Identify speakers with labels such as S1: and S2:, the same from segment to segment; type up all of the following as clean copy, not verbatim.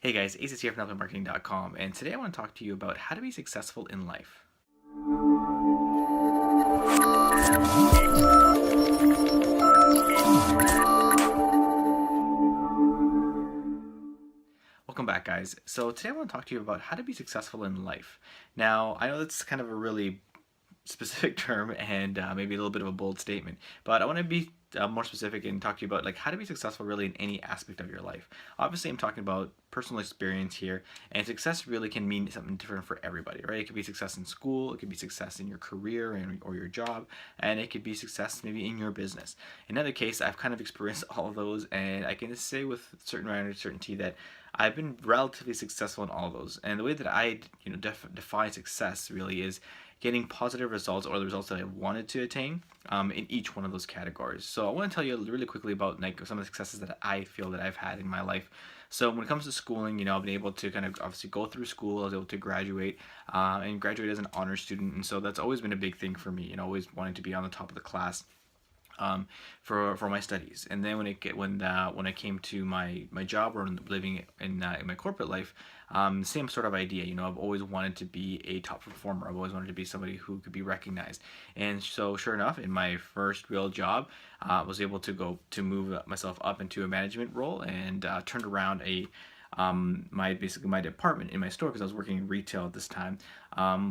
S1: Hey guys, Ace here from netplaymarketing.com, and today I want to talk to you about how to be successful in life. Welcome back, guys. So today I want to talk to you about how to be successful in life. Now, I know that's kind of a really specific term and maybe a little bit of a bold statement, but I want to be more specific and talk to you about like how to be successful really in any aspect of your life. Obviously, I'm talking about personal experience here, and success really can mean something different for everybody, right? It could be success in school, it could be success in your career or your job, and it could be success maybe in your business. In either case, I've kind of experienced all of those, and I can say with certain amount of certainty that I've been relatively successful in all of those. And the way that I, define success really is getting positive results or the results that I wanted to attain in each one of those categories. So I want to tell you really quickly about like some of the successes that I feel that I've had in my life. So when it comes to schooling, I've been able to kind of obviously go through school. I was able to graduate and graduate as an honor student, and so that's always been a big thing for me. Always wanting to be on the top of the class for my studies. And then when I came to my job or living in my corporate life, same sort of idea. I've always wanted to be a top performer. I've always wanted to be somebody who could be recognized. And so, sure enough, in my first real job, I was able to move myself up into a management role and turned around my department in my store, because I was working in retail at this time.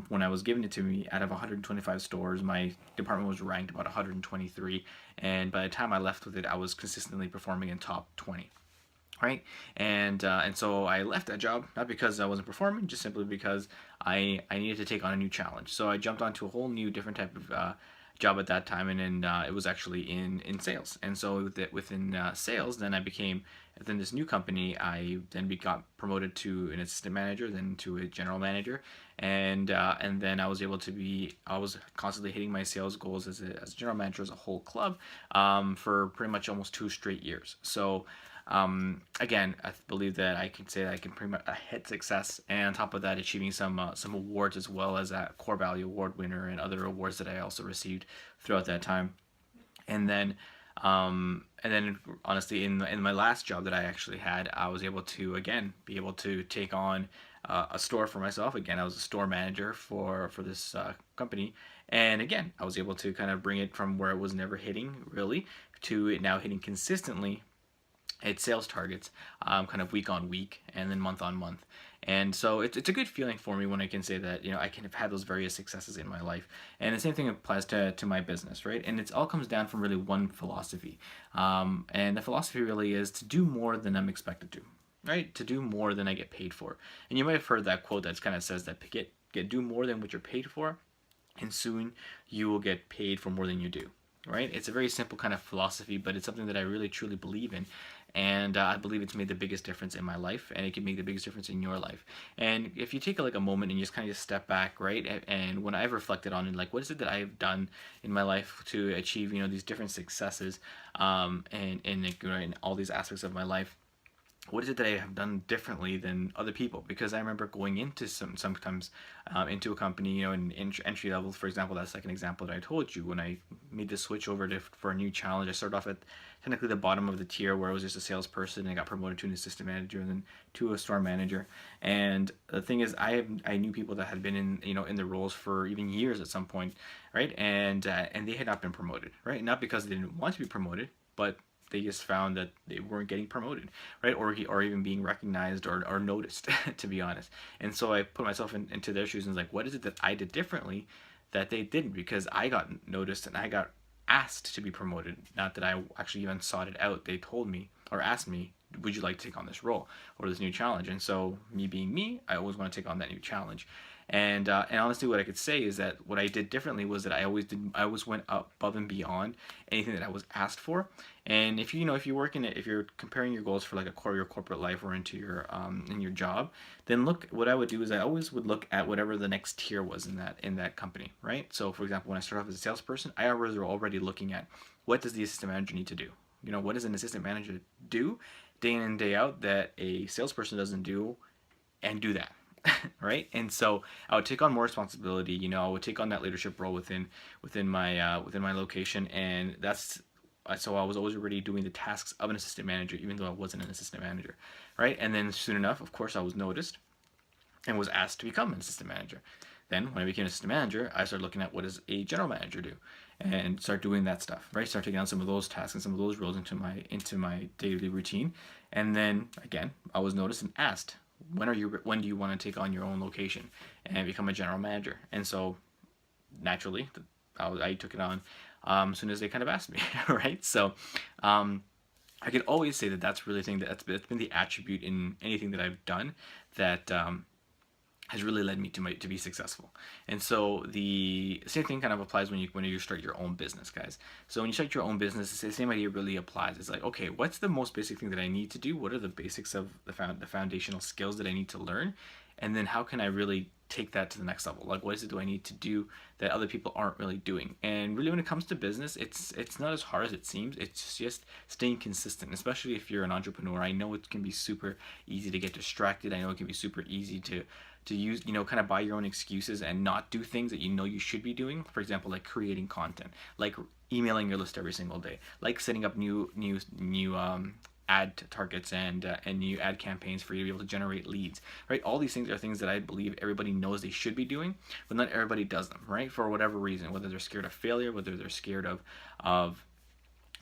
S1: When I was given it to me, out of 125 stores, my department was ranked about 123, and by the time I left with it, I was consistently performing in top 20. Right, and so I left that job, not because I wasn't performing, just simply because I needed to take on a new challenge. So I jumped onto a whole new different type of job at that time, and then it was actually in sales. And so within sales, then I became, within this new company, I then got promoted to an assistant manager, then to a general manager, and then I was constantly hitting my sales goals as a general manager as a whole club for pretty much almost 2 straight years. So again, I believe that I can say that I can pretty much hit success, and on top of that, achieving some awards, as well as a core value award winner and other awards that I also received throughout that time. And then honestly, in my last job that I actually had, I was able to again be able to take on a store for myself. Again, I was a store manager for this company, and again, I was able to kind of bring it from where it was never hitting really to it now hitting consistently its sales targets, kind of week on week and then month on month. And so it's a good feeling for me when I can say that I can have had those various successes in my life. And the same thing applies to my business, right? And it all comes down from really one philosophy, and the philosophy really is to do more than I'm expected to, right? To do more than I get paid for. And you might have heard that quote that kind of says that do more than what you're paid for, and soon you will get paid for more than you do. Right? It's a very simple kind of philosophy, but it's something that I really truly believe in, and I believe it's made the biggest difference in my life, and it can make the biggest difference in your life. And if you take a moment and just kind of just step back, right? And when I've reflected on it, like what is it that I've done in my life to achieve these different successes, and in all these aspects of my life, what is it that I have done differently than other people? Because I remember going into sometimes into a company, in entry level, for example. That's like an example that I told you when I made the switch over for a new challenge. I started off at technically the bottom of the tier, where I was just a salesperson, and I got promoted to an assistant manager, and then to a store manager. And the thing is, I knew people that had been in the roles for even years at some point, right? And they had not been promoted, right? Not because they didn't want to be promoted, but they just found that they weren't getting promoted, right? Or even being recognized or noticed, to be honest. And so I put myself into their shoes and was like, what is it that I did differently that they didn't? Because I got noticed and I got asked to be promoted. Not that I actually even sought it out. They told me or asked me, would you like to take on this role or this new challenge? And so, me being me, I always want to take on that new challenge. And honestly, what I could say is that what I did differently was that I always went above and beyond anything that I was asked for. And if if you work in it, if you're comparing your goals for like your corporate life or into your in your job, then what I would do is I always would look at whatever the next tier was in that company, right? So for example, when I started off as a salesperson, I was already looking at what does the assistant manager need to do. What does an assistant manager do day in and day out that a salesperson doesn't do, and do that. Right? And so I would take on more responsibility. I would take on that leadership role within my location, and that's so I was always already doing the tasks of an assistant manager, even though I wasn't an assistant manager, right? And then soon enough, of course, I was noticed and was asked to become an assistant manager. Then when I became an assistant manager, I started looking at what does a general manager do, and start doing that stuff, right? Start taking on some of those tasks and some of those roles into my daily routine. And then again, I was noticed and asked, when do you want to take on your own location and become a general manager? And so naturally, I took it on as soon as they kind of asked me, right? So I could always say that that's really the thing that's been the attribute in anything that I've done that has really led me to be successful. And so the same thing kind of applies when you start your own business, guys. So when you start your own business, the same idea really applies. It's like, okay, what's the most basic thing that I need to do? What are the basics of the foundational skills that I need to learn? And then how can I really take that to the next level? Like, what is it do I need to do that other people aren't really doing? And really, when it comes to business, it's not as hard as it seems. It's just staying consistent, especially if you're an entrepreneur. I know it can be super easy to get distracted. I know it can be super easy to use, kind of buy your own excuses and not do things that you should be doing. For example, like creating content, like emailing your list every single day, like setting up new ad targets and new ad campaigns for you to be able to generate leads, right? All these things are things that I believe everybody knows they should be doing, but not everybody does them, right? For whatever reason, whether they're scared of failure, whether they're scared of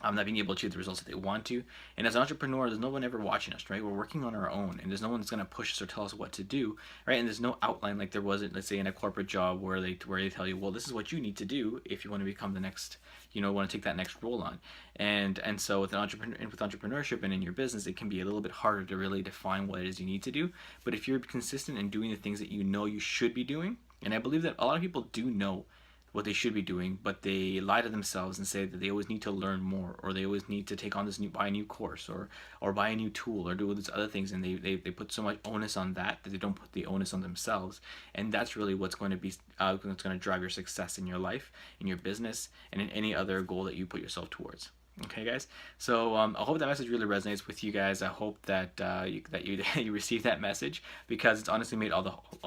S1: not being able to achieve the results that they want to. And as an entrepreneur, there's no one ever watching us, right? We're working on our own, and there's no one that's going to push us or tell us what to do, right? And there's no outline like there wasn't, let's say, in a corporate job where they tell you, well, this is what you need to do if you want to become the next, want to take that next role on. And so with entrepreneurship and in your business, it can be a little bit harder to really define what it is you need to do. But if you're consistent in doing the things that you should be doing, and I believe that a lot of people do know what they should be doing, but they lie to themselves and say that they always need to learn more, or they always need to take on buy a new course, or buy a new tool, or do these other things, and they put so much onus on that they don't put the onus on themselves. And that's really what's going to be what's going to drive your success in your life, in your business, and in any other goal that you put yourself towards. Okay, guys. So I hope that message really resonates with you guys. I hope that you receive that message, because it's honestly made all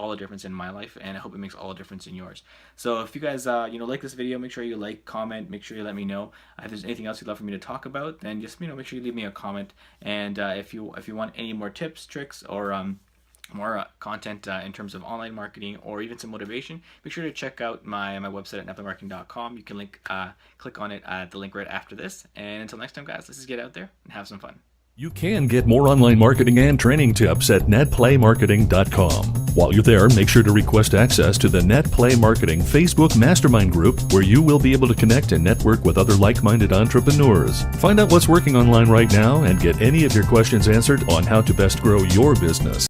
S1: the difference in my life, and I hope it makes all the difference in yours. So if you guys like this video, make sure you like, comment, make sure you let me know if there's anything else you'd love for me to talk about. Then just make sure you leave me a comment. And if you want any more tips, tricks, or more content in terms of online marketing, or even some motivation, make sure to check out my website at netplaymarketing.com. You can click on it at the link right after this. And until next time, guys, let's just get out there and have some fun.
S2: You can get more online marketing and training tips at netplaymarketing.com. While you're there, make sure to request access to the Netplay Marketing Facebook Mastermind group, where you will be able to connect and network with other like-minded entrepreneurs. Find out what's working online right now and get any of your questions answered on how to best grow your business.